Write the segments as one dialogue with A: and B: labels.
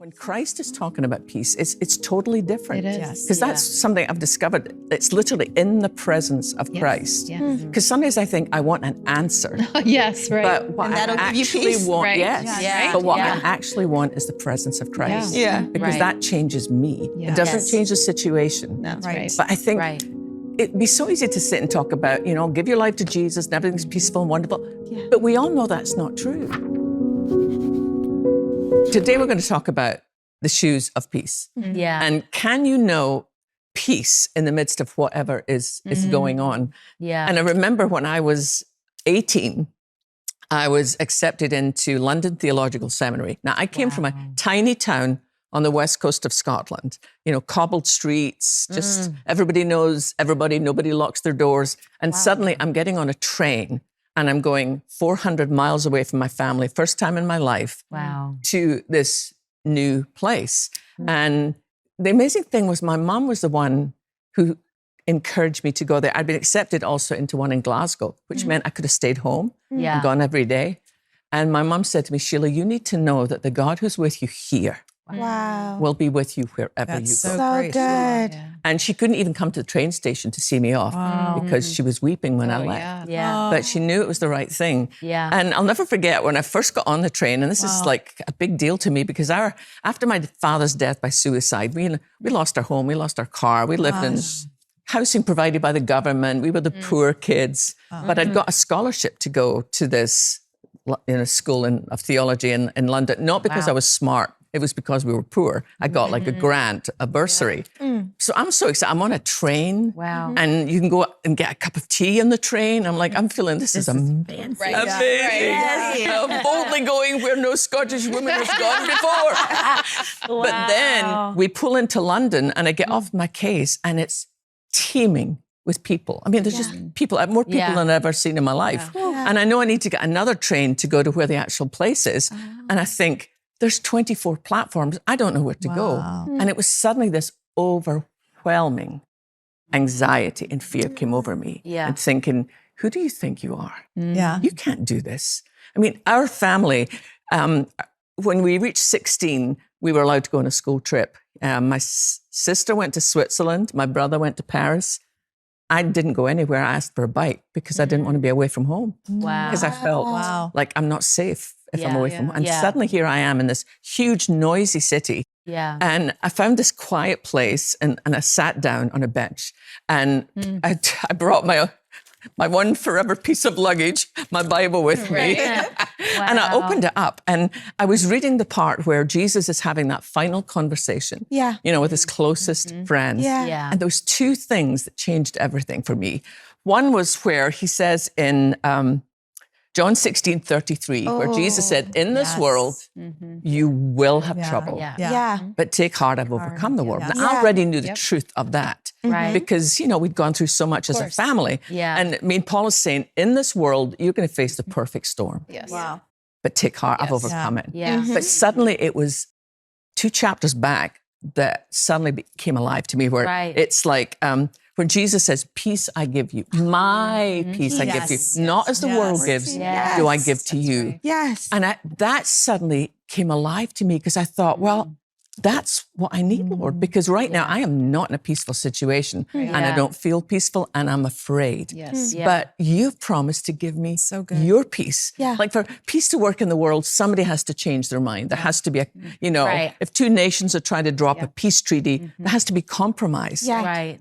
A: When Christ is talking about peace, it's totally different.
B: It is.
A: Because that's something I've discovered. It's literally in the presence of Christ. Because sometimes I think I want an answer.
B: Yes, right.
A: But what I actually want,
B: Right.
A: yes.
B: Yeah.
A: But what I actually want is the presence of Christ.
C: Yeah.
A: Because that changes me.
B: Yeah.
A: It doesn't
C: Yes.
A: change the situation.
B: That's right.
A: But I think it'd be so easy to sit and talk about, give your life to Jesus and everything's peaceful and wonderful. But we all know that's not true. Today we're going to talk about the shoes of peace.
C: Yeah.
A: And can you know peace in the midst of whatever is going on?
C: Yeah.
A: And I remember when I was 18, I was accepted into London Theological Seminary. Now, I came from a tiny town on the west coast of Scotland, cobbled streets, just everybody knows everybody, nobody locks their doors. And suddenly I'm getting on a train and I'm going 400 miles away from my family, first time in my life, to this new place. And the amazing thing was my mom was the one who encouraged me to go there. I'd been accepted also into one in Glasgow, which meant I could have stayed home and gone every day. And my mom said to me, Sheila, you need to know that the God who's with you here will be with you wherever you go.
D: So good.
A: And she couldn't even come to the train station to see me off because she was weeping when I left. But she knew it was the right thing. And I'll never forget when I first got on the train, and this is like a big deal to me because after my father's death by suicide, we lost our home, we lost our car, we lived in housing provided by the government. We were the poor kids. But I'd got a scholarship to go to this school of theology in London, not because I was smart. It was because we were poor. I got like a grant, a bursary. So I'm so excited. I'm on a train. And you can go and get a cup of tea on the train. I'm like, I'm feeling this is amazing. Amazing. I'm boldly going where no Scottish woman has gone before. But then we pull into London and I get off my case and it's teeming with people. I mean, there's just people, more people than I've ever seen in my life. And I know I need to get another train to go to where the actual place is. And I think, there's 24 platforms. I don't know where to go. And it was suddenly this overwhelming anxiety and fear came over me. And thinking, who do you think you are? You can't do this. I mean, our family, when we reached 16, we were allowed to go on a school trip. My sister went to Switzerland. My brother went to Paris. I didn't go anywhere. I asked for a bike because I didn't want to be away from home. Because I felt like I'm not safe if I'm away from home. And suddenly here I am in this huge, noisy city. And I found this quiet place and I sat down on a bench. And I brought my one forever piece of luggage, my Bible with me. And I opened it up and I was reading the part where Jesus is having that final conversation, with his closest friends. And there was two things that changed everything for me. One was where he says in John 16:33, where Jesus said, in this world, you will have trouble. But take heart, I've overcome the world. Now, I already knew the truth of that. Because, we'd gone through so much as a family. And I mean, Paul is saying, in this world, you're going to face the perfect storm. But take heart, I've overcome it. But suddenly it was 2 chapters back that suddenly became alive to me, where it's like, when Jesus says, peace I give you, my peace I give you, not as the world gives, do I give to you. And that suddenly came alive to me because I thought, well, that's what I need, Lord, because right now I am not in a peaceful situation and I don't feel peaceful and I'm afraid. But you've promised to give me your peace. Like for peace to work in the world, somebody has to change their mind. There has to be if 2 nations are trying to drop a peace treaty, there has to be compromise.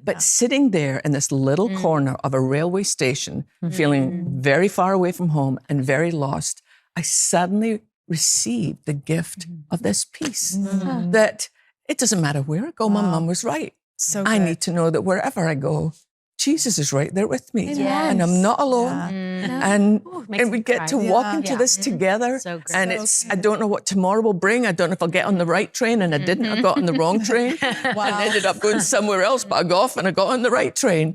A: But sitting there in this little corner of a railway station, feeling very far away from home and very lost, I suddenly received the gift of this peace. That it doesn't matter where I go, my mom was right. I need to know that wherever I go, Jesus is right there with me. And I'm not alone. And we get to walk into this together. And I don't know what tomorrow will bring. I don't know if I'll get on the right train. And I didn't. I got on the wrong train. I ended up going somewhere else, but I got off and I got on the right train.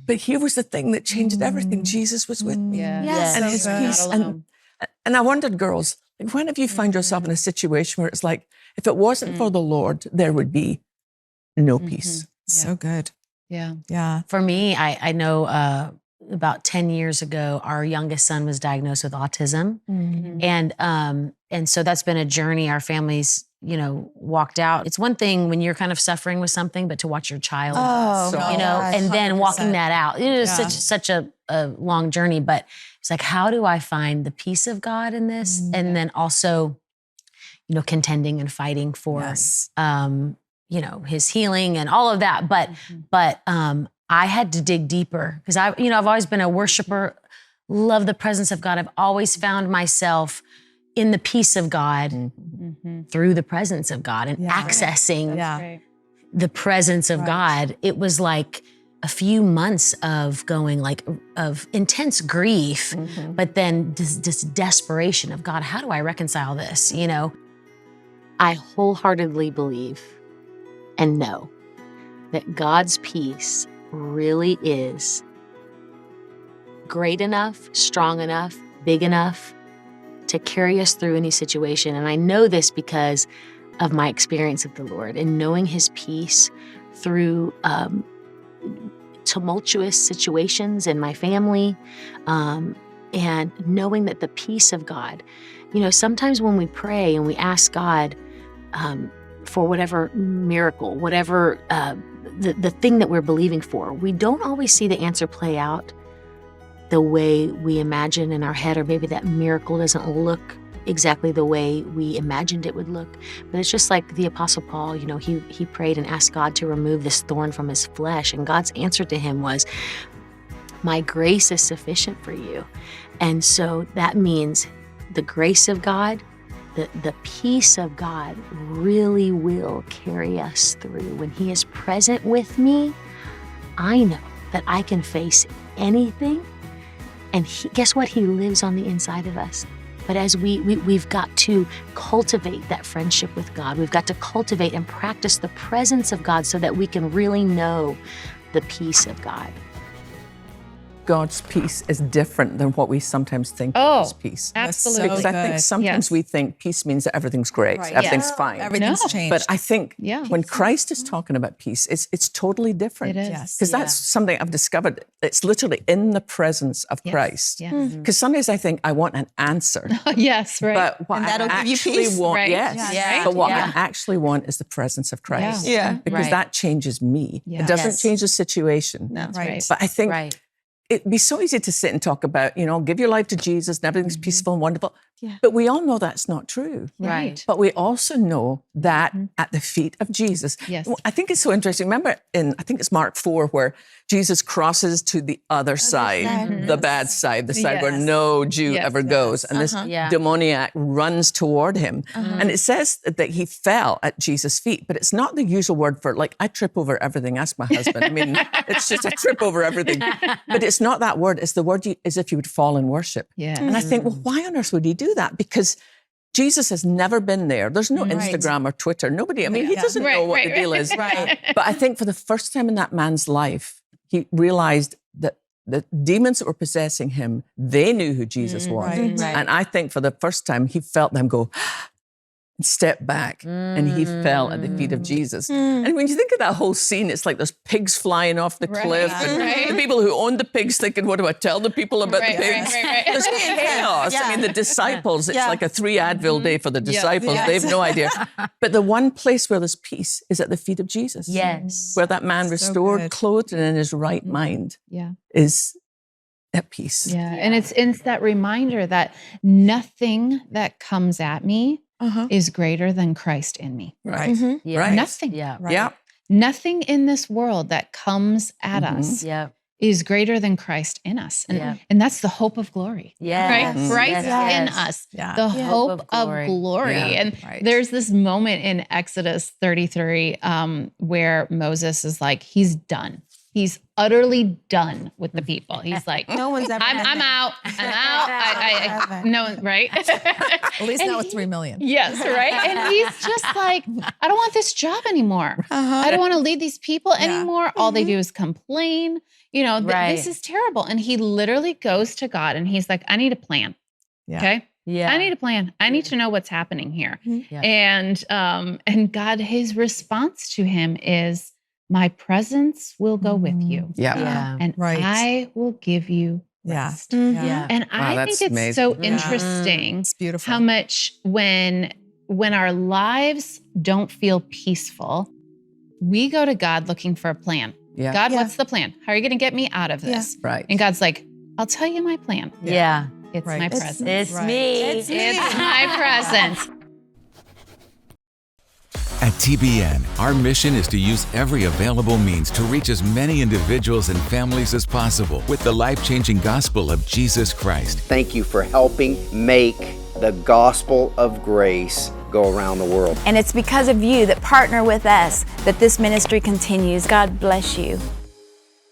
A: But here was the thing that changed everything. Jesus was with me. And his peace. And I wondered, girls, when have you found yourself in a situation where it's like, if it wasn't for the Lord, there would be no peace?
D: So good.
B: For me, I know about 10 years ago, our youngest son was diagnosed with autism. And so that's been a journey our family's, walked out. It's one thing when you're kind of suffering with something, but to watch your child, and then walking that out. It is such a long journey, but it's like, how do I find the peace of God in this? And then also, contending and fighting for, his healing and all of that. But I had to dig deeper because I've always been a worshiper, love the presence of God. I've always found myself in the peace of God through the presence of God and accessing the presence of God. It was like a few months of going of intense grief, but then this desperation of God, how do I reconcile this? I wholeheartedly believe and know that God's peace really is great enough, strong enough, big enough to carry us through any situation. And I know this because of my experience with the Lord and knowing his peace through tumultuous situations in my family, and knowing that the peace of God, sometimes when we pray and we ask God for whatever miracle, whatever the thing that we're believing for, we don't always see the answer play out the way we imagine in our head, or maybe that miracle doesn't look exactly the way we imagined it would look. But it's just like the Apostle Paul, he prayed and asked God to remove this thorn from his flesh. And God's answer to him was, my grace is sufficient for you. And so that means the grace of God, the peace of God really will carry us through. When he is present with me, I know that I can face anything. And guess what? He lives on the inside of us. But as we've got to cultivate that friendship with God. We've got to cultivate and practice the presence of God so that we can really know the peace of God.
A: God's peace is different than what we sometimes think is peace.
C: Absolutely.
A: Because I think sometimes we think peace means that everything's great, everything's fine.
C: Everything's changed.
A: But I think when Christ is talking about peace, it's totally different.
C: It is.
A: Because that's something I've discovered. It's literally in the presence of Christ. Because sometimes I think I want an answer.
C: Yes, right.
A: But what I actually want, but what I actually want is the presence of Christ. Because that changes me. It doesn't change the situation.
C: No, right.
A: But I think it'd be so easy to sit and talk about, give your life to Jesus and everything's peaceful and wonderful. But we all know that's not true.
B: Right.
A: But we also know that at the feet of Jesus.
C: Yes.
A: I think it's so interesting. Remember I think it's Mark 4, where Jesus crosses to the other side, the bad side, the side where no Jew ever goes. And this demoniac runs toward him. And it says that he fell at Jesus' feet, but it's not the usual word for, I trip over everything. Ask my husband. I mean, it's just a trip over everything. But it's not that word. It's the word as if you would fall in worship.
C: Yeah.
A: And I think, well, why on earth would he do that? Because Jesus has never been there. There's no Instagram or Twitter. Nobody, he doesn't know what the deal is. But I think for the first time in that man's life, he realized that the demons that were possessing him, they knew who Jesus was. And I think for the first time, he felt them go, and step back, and he fell at the feet of Jesus. And when you think of that whole scene, it's like there's pigs flying off the cliff, and the people who owned the pigs thinking, what do I tell the people about the pigs? There's chaos. I mean, the disciples, it's like a 3 Advil day for the disciples. They have no idea. But the one place where there's peace is at the feet of Jesus.
B: Yes.
A: Where that man restored, clothed, and in his right mind is at peace.
C: Yeah, and it's that reminder that nothing that comes at me is greater than Christ in me.
A: Right.
C: Right. Nothing. Nothing in this world that comes at us is greater than Christ in us. And that's the hope of glory. Right? Christ in us. The hope of glory. And there's this moment in Exodus 33 where Moses is like, he's done. He's utterly done with the people. He's like,
D: no one's ever.
C: I'm out. No, right?
D: At least not with 3 million.
C: Yes, right. And he's just like, I don't want this job anymore. I don't want to lead these people anymore. All they do is complain. This is terrible. And he literally goes to God and he's like, I need a plan. Okay. I need a plan. I need to know what's happening here. And God, his response to him is, my presence will go with you. And
D: Right.
C: I will give you rest. And I think it's
A: amazing.
C: so interesting
D: It's beautiful.
C: how much when our lives don't feel peaceful, we go to God looking for a plan. God, what's the plan? How are you going to get me out of this?
A: Right.
C: And God's like, I'll tell you my plan. It's my presence.
E: It's me.
C: It's my presence.
F: At TBN, our mission is to use every available means to reach as many individuals and families as possible with the life-changing gospel of Jesus Christ.
G: Thank you for helping make the gospel of grace go around the world.
E: And it's because of you that partner with us that this ministry continues. God bless you.